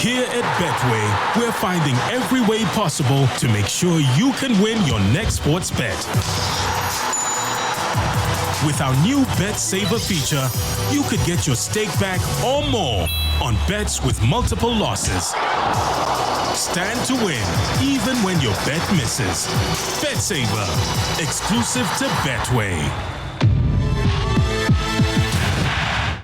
Here at Betway, we're finding every way possible to make sure you can win your next sports bet. With our new Bet Saver feature, you could get your stake back or more on bets with multiple losses. Stand to win, even when your bet misses. Bet Saver, exclusive to Betway.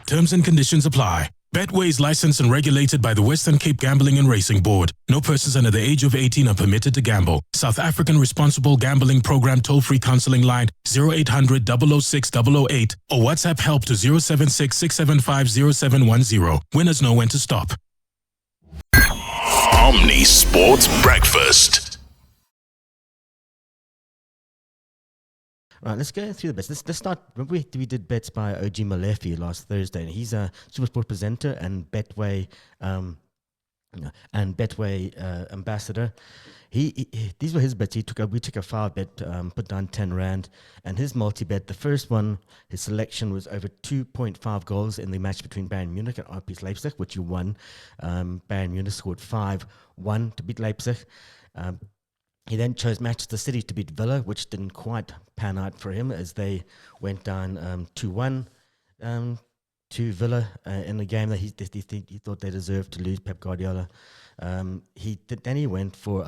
Terms and conditions apply. Betway is licensed and regulated by the Western Cape Gambling and Racing Board. No persons under the age of 18 are permitted to gamble. South African Responsible Gambling Program toll-free counseling line 0800 006 008 or WhatsApp help to 076 675 0710. Winners know when to stop. Omni Sports Breakfast. Right, let's go through the bets. Let's start. Remember we did bets by OG Malefi last Thursday, and he's a Supersport presenter and Betway ambassador. These were his bets. We took a 5-bet, put down 10 rand, and his multi-bet. The first one, his selection was over 2.5 goals in the match between Bayern Munich and RB Leipzig, which you won. Bayern Munich scored 5-1 to beat Leipzig. He then chose Manchester City to beat Villa, which didn't quite pan out for him as they went down 2-1 to Villa in a game that he thought they deserved to lose, Pep Guardiola. Then he went for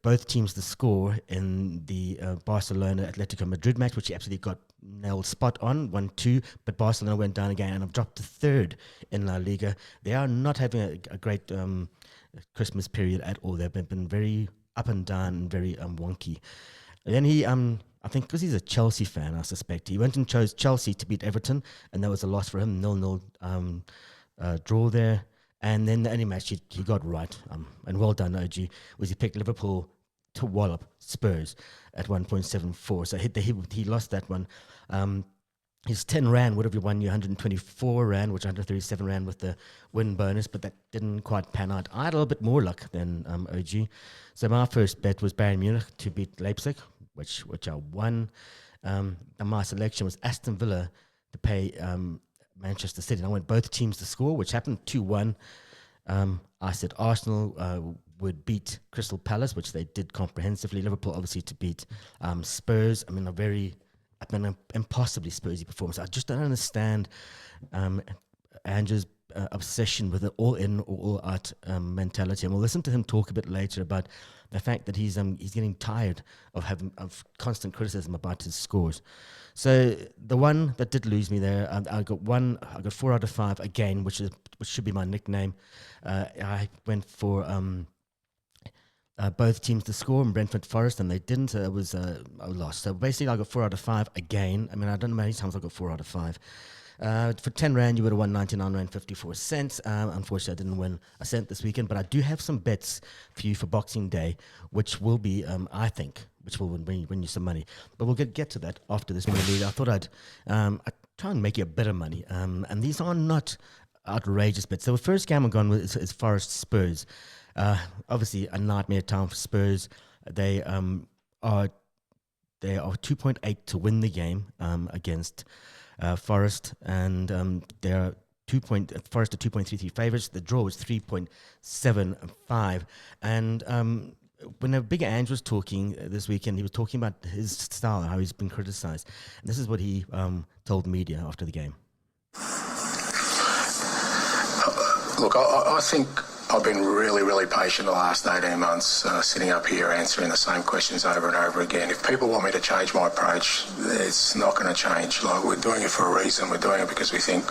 both teams to score in the Barcelona-Atletico Madrid match, which he absolutely got nailed spot on, 1-2, but Barcelona went down again and have dropped to third in La Liga. They are not having a great Christmas period at all. They've been very up and down and very wonky. And then he, I think because he's a Chelsea fan, I suspect, he went and chose Chelsea to beat Everton, and that was a loss for him, 0-0 draw there. And then the only match he got right, and well done, OG, was he picked Liverpool to wallop Spurs at 1.74. So he lost that one. His 10 rand would have won you 124 rand, which 137 rand with the win bonus, but that didn't quite pan out. I had a little bit more luck than OG. So my first bet was Bayern Munich to beat Leipzig, which I won. And my selection was Aston Villa to pay Manchester City. And I went both teams to score, which happened 2-1. I said Arsenal would beat Crystal Palace, which they did comprehensively. Liverpool, obviously, to beat Spurs. I mean, an impossibly Spursy performance. I just don't understand Andrew's obsession with an all-in or all-out mentality. And we'll listen to him talk a bit later about the fact that he's getting tired of constant criticism about his scores. So the one that did lose me there, I got 4 out of 5 again, which should be my nickname. I went for both teams to score in Brentford Forest, and they didn't. It was a loss. So basically, I got 4 out of 5 again. I mean, I don't know how many times I got 4 out of 5. For 10 rand, you would have won 99 rand 54 cents. Unfortunately, I didn't win a cent this weekend, but I do have some bets for you for Boxing Day, which will be, I think, which will win you some money. But we'll get to that after this movie. I thought I'd try and make you a bit of money. And these are not outrageous bets. So the first game I'm going with is Forest Spurs. Obviously, a nightmare time for Spurs. They are 2.8 to win the game against Forest, and they are Forest are 2.33 favourites. The draw was 3.75, and when a bigger Andrew was talking this weekend, he was talking about his style and how he's been criticised. And this is what he told the media after the game. Look, I think I've been really, really patient the last 18 months, sitting up here answering the same questions over and over again. If people want me to change my approach, it's not going to change. Like, we're doing it for a reason. We're doing it because we think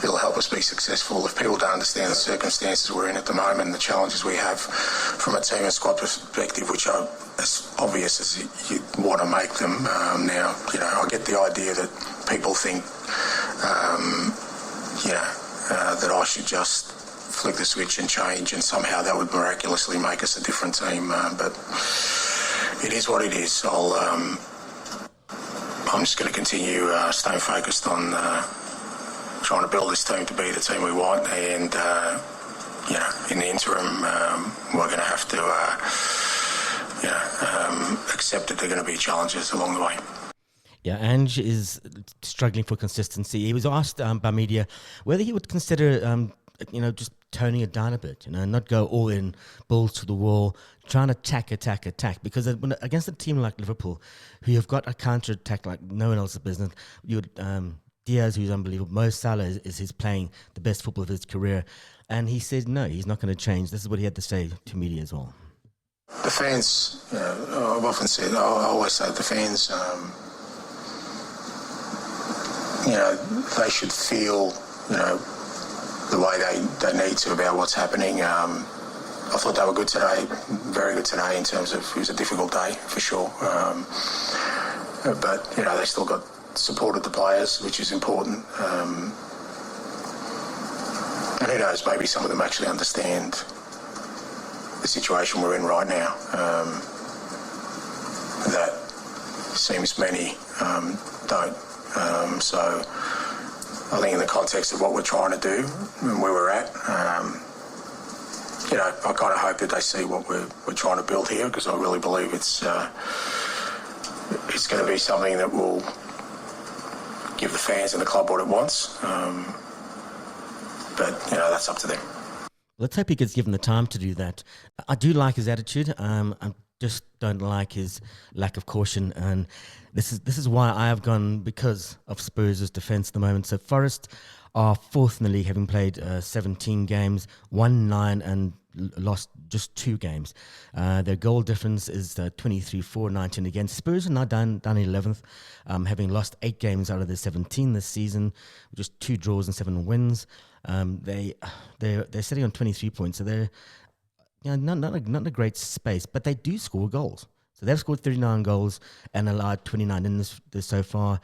it'll help us be successful. If people don't understand the circumstances we're in at the moment and the challenges we have from a team and squad perspective, which are as obvious as you want to make them, now, I get the idea that people think, that I should just flick the switch and change, and somehow that would miraculously make us a different team. But it is what it is. I'm just going to continue staying focused on trying to build this team to be the team we want. And in the interim, we're going to have to accept that there are going to be challenges along the way. Yeah, Ange is struggling for consistency. He was asked by media whether he would consider just toning it down a bit, not go all in, balls to the wall, trying to attack. Because against a team like Liverpool, who have got a counter-attack like no one else's business, Diaz, who's unbelievable, Mo Salah is playing the best football of his career. And he said, no, he's not going to change. This is what he had to say to media as well. The fans, I've often said, I always say the fans, they should feel, the way they need to about what's happening. I thought they were good today, very good today in terms of it was a difficult day for sure. But they still supported the players, which is important. And who knows, maybe some of them actually understand the situation we're in right now. That seems many don't. So I think in the context of what we're trying to do and where we're at, I kind of hope that they see what we're trying to build here, because I really believe it's going to be something that will give the fans and the club what it wants. But that's up to them. Let's hope he gets given the time to do that. I do like his attitude. I just don't like his lack of caution, and this is why I have gone, because of Spurs' defence at the moment. So Forest are fourth in the league, having played 17 games, won 9 and lost just 2 games. Their goal difference is 23-4, 19 against. Spurs are now down 11th, having lost 8 games out of their 17 this season, just 2 draws and 7 wins. They're sitting on 23 points, so they're not a great space, but they do score goals. So they've scored 39 goals and allowed 29 in this so far.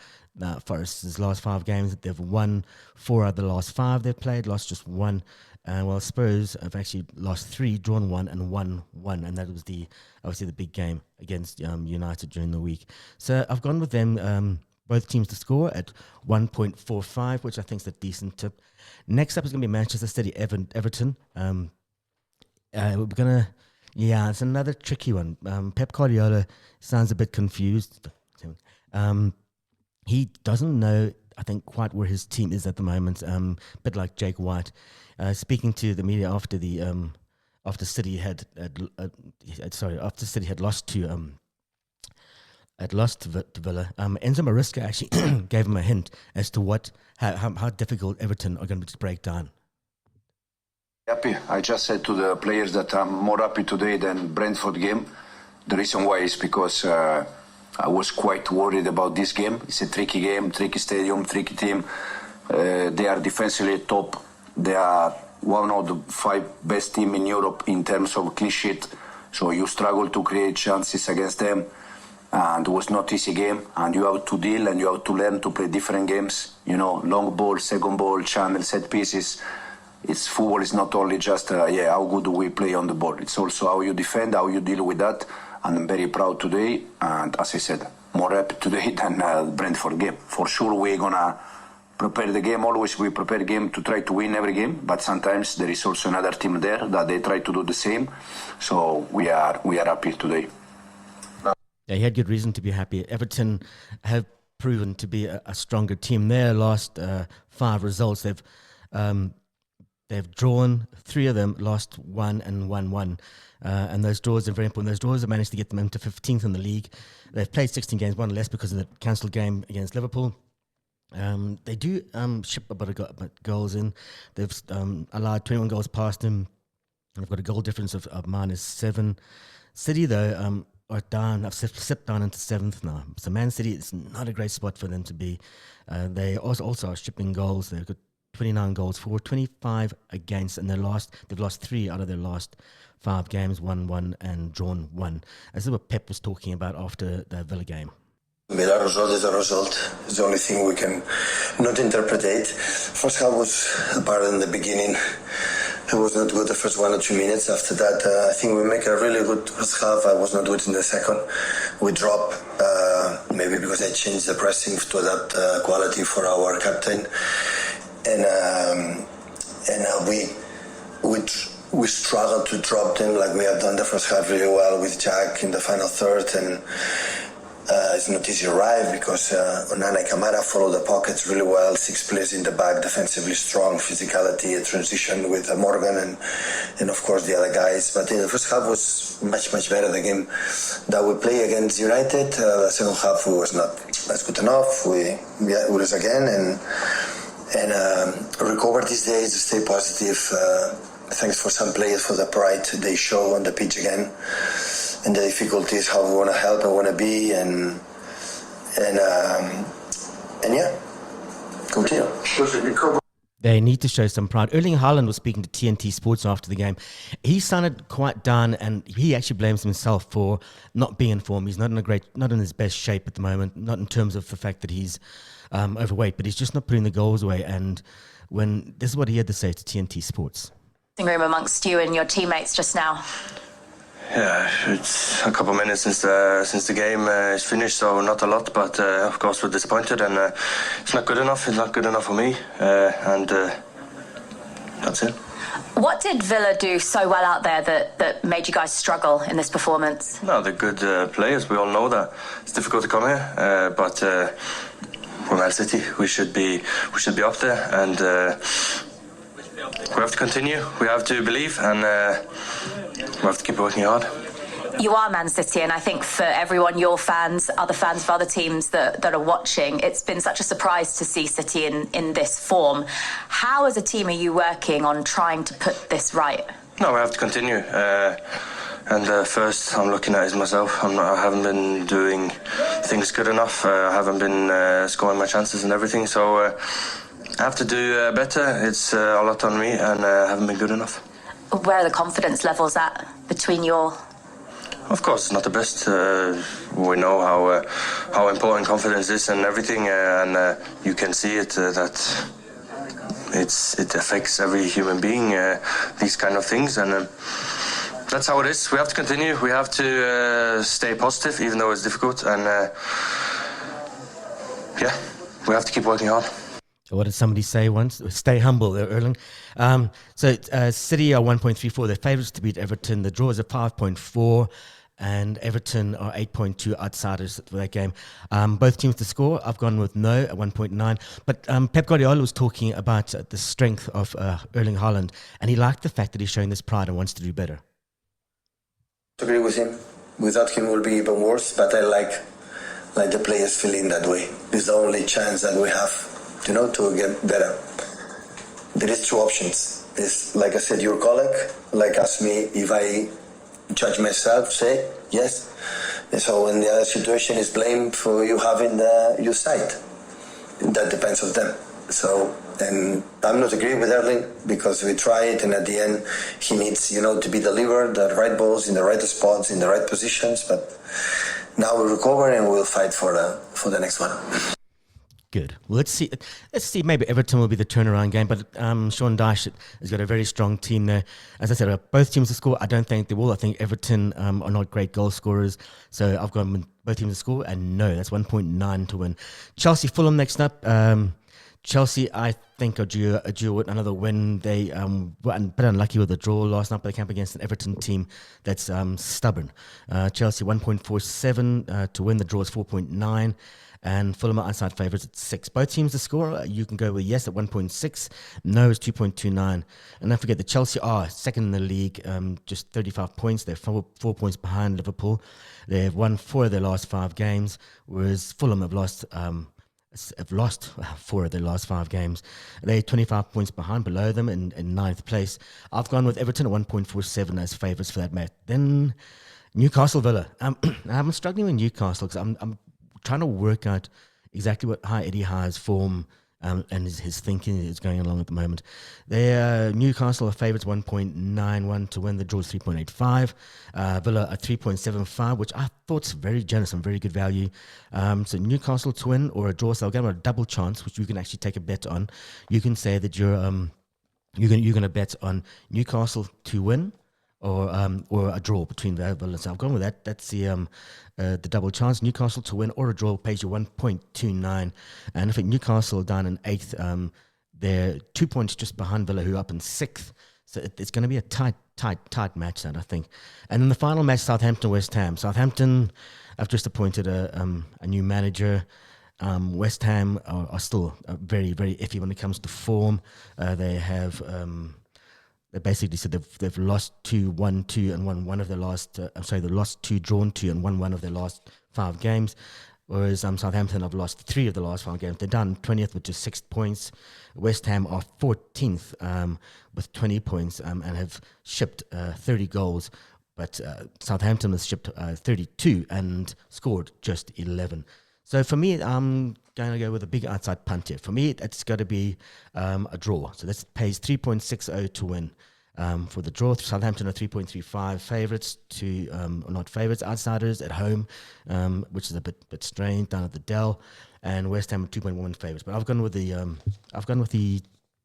Forest's last 5 games, they've won 4 out of the last 5 they've played, lost just 1. While Spurs have actually lost 3, drawn 1, and won 1, and that was obviously the big game against United during the week. So I've gone with them, both teams to score at 1.45, which I think is a decent tip. Next up is going to be Manchester City, Everton. It's another tricky one. Pep Guardiola sounds a bit confused. He doesn't know, I think, quite where his team is at the moment. A bit like Jake White, speaking to the media after City had lost to Villa. Enzo Maresca actually gave him a hint as to how difficult Everton are going to break down. Happy. I just said to the players that I'm more happy today than Brentford game. The reason why is because I was quite worried about this game. It's a tricky game, tricky stadium, tricky team. They are defensively top. They are one of the 5 best teams in Europe in terms of clean sheet. So you struggle to create chances against them. And it was not easy game. And you have to deal and you have to learn to play different games. Long ball, second ball, channel, set pieces. Football is not only just how good do we play on the ball. It's also how you defend, how you deal with that. And I'm very proud today. And as I said, more happy today than Brentford game. For sure, we're gonna prepare the game. Always we prepare game to try to win every game. But sometimes there is also another team there that they try to do the same. So we are happy today. Yeah, he had good reason to be happy. Everton have proven to be a stronger team. Their last 5 results, they've drawn 3 of them, lost 1 and won 1. And those draws are very important. Those draws have managed to get them into 15th in the league. They've played 16 games, 1 less because of the cancelled game against Liverpool. They do ship a bit of goals in. They've allowed 21 goals past them. And they've got a goal difference of -7. City, though, are down. I've slipped down into 7th now. So Man City is not a great spot for them to be. They also are shipping goals. They've got 29 goals for, 25 against, and they've lost 3 out of their last 5 games, won 1 and drawn 1. This is what Pep was talking about after the Villa game. But a result is a result. It's the only thing we can not interpret. First half was bad in the beginning. It was not good the first 1 or 2 minutes. After that, I think we make a really good first half. I was not good in the second. We drop, maybe because I changed the pressing to adapt quality for our captain. And we struggled to drop them like we have done the first half really well with Jack in the final third. And It's not easy to arrive because Onana Kamara follow the pockets really well. 6 players in the back, defensively strong, physicality, a transition with Morgan and of course the other guys. But in the first half was much better. The game that we play against United, the second half was not that's good enough. We lose again and recover these days, stay positive. Thanks for some players for the pride they show on the pitch again, and the difficulties how we want to help and want to be and yeah, continue. They need to show some pride. Erling Haaland was speaking to TNT Sports after the game. He sounded quite down, and he actually blames himself for not being in form. He's not in his best shape at the moment. Not in terms of the fact that he's overweight, but he's just not putting the goals away. And when this is what he had to say to TNT Sports. Room amongst you and your teammates just now. Yeah, it's a couple of minutes since the game is finished, so not a lot, but of course we're disappointed, and it's not good enough. It's not good enough for me, and that's it. What did Villa do so well out there that made you guys struggle in this performance? No, they're good players. We all know that. It's difficult to come here, but we're Man City. We should be up there, and we have to continue. We have to believe, and we have to keep working hard. You are Man City, and I think for everyone, your fans, other fans of other teams that are watching, it's been such a surprise to see City in this form. How, as a team, are you working on trying to put this right? No, we have to continue. And first, I'm looking at is myself. I haven't been doing things good enough. I haven't been scoring my chances and everything. So I have to do better. It's a lot on me, and I haven't been good enough. Where are the confidence levels at between your... Of course, it's not the best. We know how important confidence is and everything, and you can see it that it affects every human being. These kind of things, and that's how it is. We have to continue. We have to stay positive, even though it's difficult, and yeah, we have to keep working hard. What did somebody say once? Stay humble, Erling. So City are 1.34. They're favourites to beat Everton. The draw is at 5.4, and Everton are 8.2 outsiders for that game. Both teams to score. I've gone with no at 1.9. But Pep Guardiola was talking about the strength of Erling Haaland, and he liked the fact that he's showing this pride and wants to do better. I agree with him. Without him, it will be even worse. But I like the players feeling that way. It's the only chance that we have, to get better. There is two options. It's like I said, your colleague, ask me if I judge myself, say yes. And so in the other situation is blame for you having your side. That depends on them. So, and I'm not agreeing with Erling because we try it, and at the end he needs, to be delivered the right balls in the right spots, in the right positions. But now we'll recover and we'll fight for the next one. Good. Well, let's see. Maybe Everton will be the turnaround game, but Sean Dyche has got a very strong team there. As I said, both teams to score. I don't think they will. I think Everton are not great goal scorers, so I've got both teams to score, and no, that's 1.9 to win. Chelsea Fulham next up. Chelsea, I think, are due with another win. They were a bit unlucky with the draw last night, but they came up against an Everton team that's stubborn. Chelsea 1.47 to win. The draw is 4.9. And Fulham are outside favourites at 6. Both teams to score. You can go with yes at 1.6. No is 2.29. And don't forget that Chelsea are second in the league, just 35 points. They're 4 points behind Liverpool. They've won 4 of their last 5 games, whereas Fulham have lost 4 of their last 5 games. They're 25 points behind, below them in 9th place. I've gone with Everton at 1.47 as favourites for that match. Then Newcastle Villa. I'm struggling with Newcastle because I'm trying to work out exactly how Eddie Howe's form and his thinking is going along at the moment. Newcastle are favourites 1.91 to win. The draw is 3.85. Villa at 3.75, which I thought is very generous and very good value. So Newcastle to win or a draw, so I'll give them a double chance, which you can actually take a bet on. You can say that you're going to bet on Newcastle to win or a draw between Villa. So I've gone with that. That's the double chance. Newcastle to win or a draw pays you 1.29. And I think Newcastle down in 8th. They're 2 points just behind Villa, who are up in 6th. So it's going to be a tight match, that I think. And then the final match, Southampton-West Ham. Southampton, I've just appointed a new manager. West Ham are still very, very iffy when it comes to form. They have they basically said they've lost 2, won 2, and won one of their last. They lost 2, drawn 2, and won one of their last 5 games. Whereas Southampton have lost 3 of the last 5 games. They're done 20th with just 6 points. West Ham are 14th with 20 points and have shipped 30 goals. But Southampton has shipped 32 and scored just 11. So for me, I'm going to go with a big outside punt here. For me, it's got to be a draw. So that pays 3.60 to win. For the draw, Southampton are 3.35 favourites to, or not favourites, outsiders at home, which is a bit strange down at the Dell, and West Ham are 2.1 favourites. But I've gone with the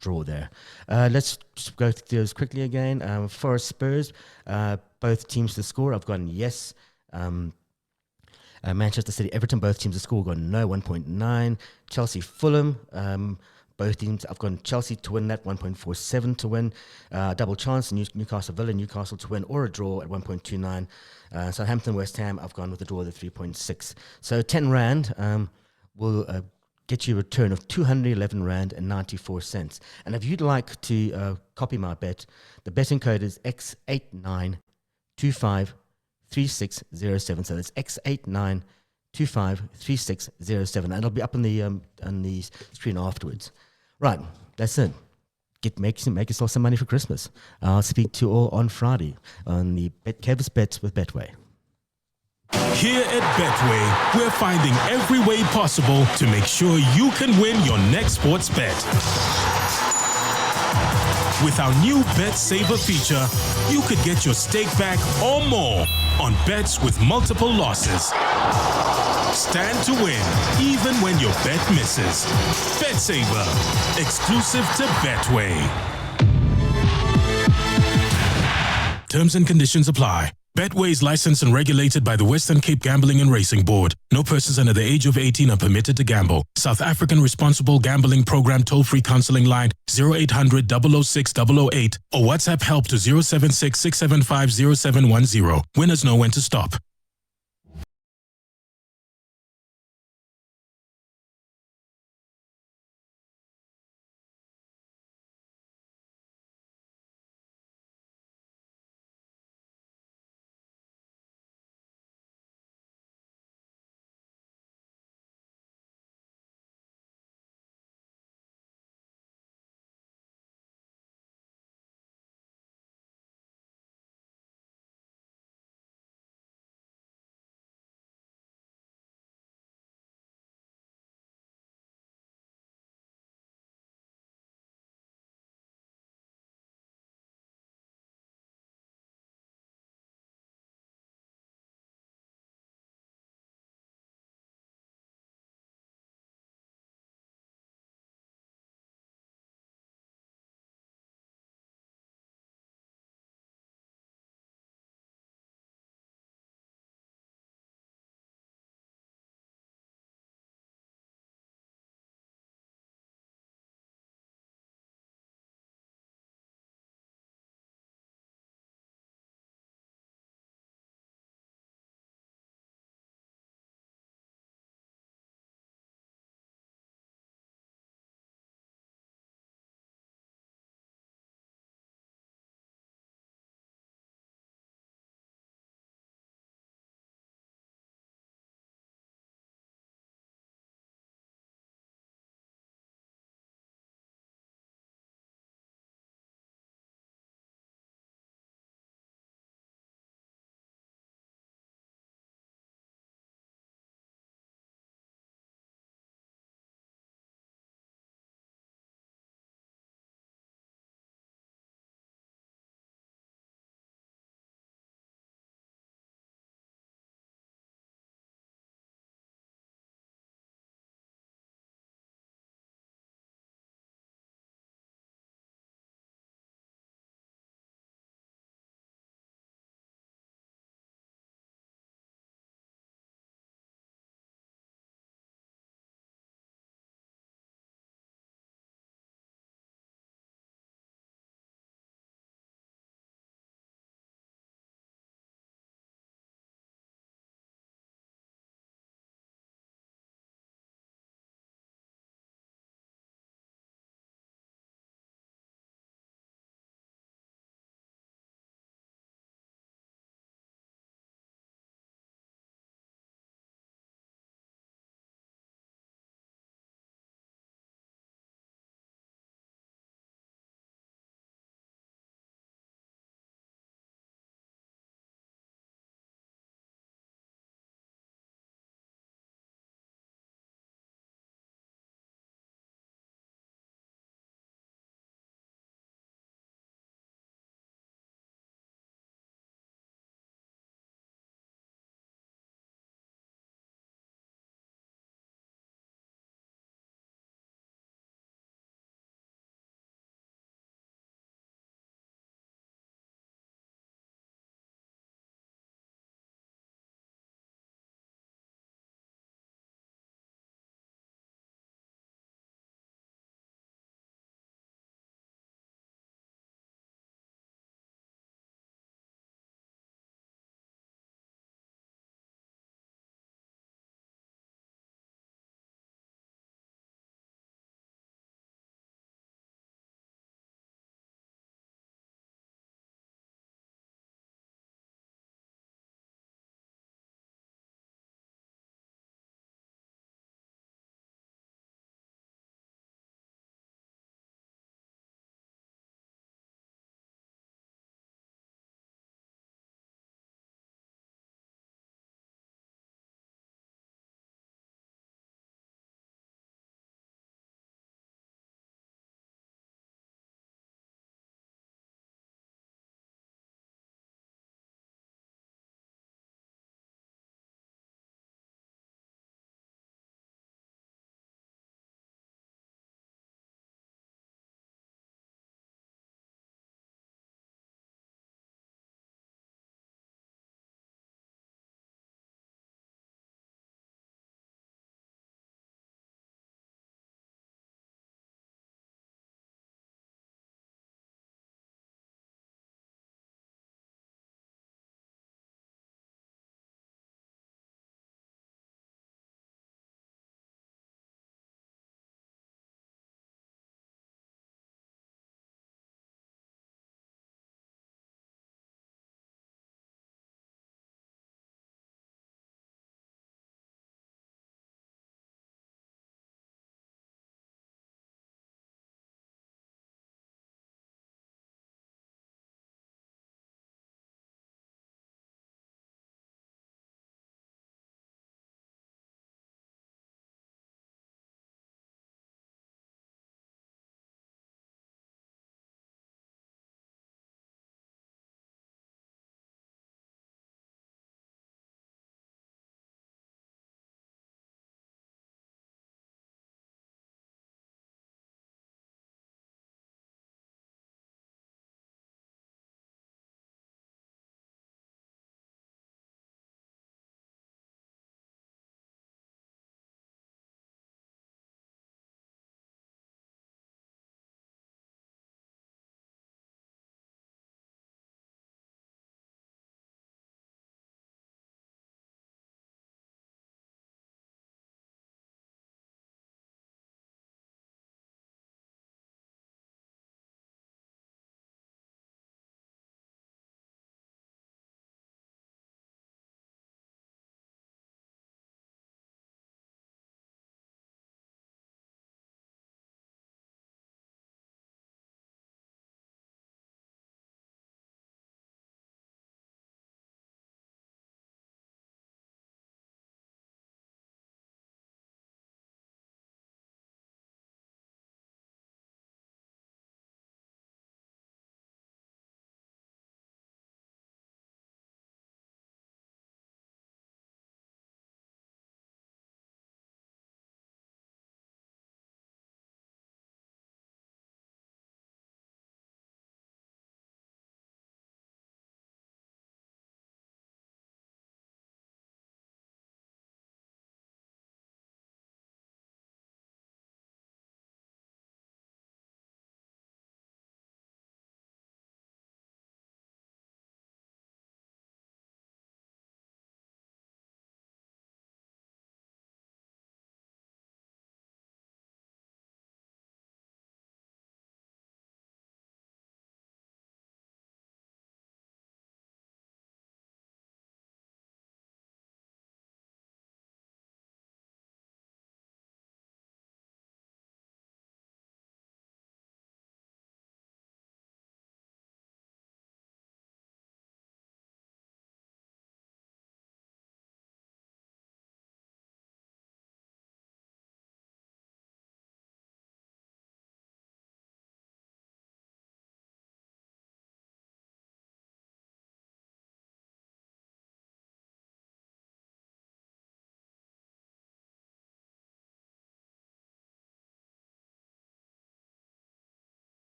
draw there. Let's just go through those quickly again. Forest Spurs, both teams to score. I've gone yes. Manchester City, Everton, both teams to score. I've gone no, 1.9. Chelsea, Fulham. Both teams, I've gone Chelsea to win that, 1.47 to win. Double chance, Newcastle Villa, Newcastle to win, or a draw at 1.29. Southampton, West Ham, I've gone with a draw at 3.6. So 10 Rand will get you a return of 211 Rand and 94 cents. And if you'd like to copy my bet, the betting code is X89253607. So that's X89253607. And it'll be up on the screen afterwards. Right, that's it. Make yourself some money for Christmas. I'll speak to you all on Friday on the Kev's Bets with Betway. Here at Betway, we're finding every way possible to make sure you can win your next sports bet. With our new Bet Saver feature, you could get your stake back or more on bets with multiple losses. Stand to win, even when your bet misses. Bet Saver, exclusive to Betway. Terms and conditions apply. Betway is licensed and regulated by the Western Cape Gambling and Racing Board. No persons under the age of 18 are permitted to gamble. South African Responsible Gambling Program toll-free counseling line 0800 006 008 or WhatsApp help to 076 675 0710. Winners know when to stop.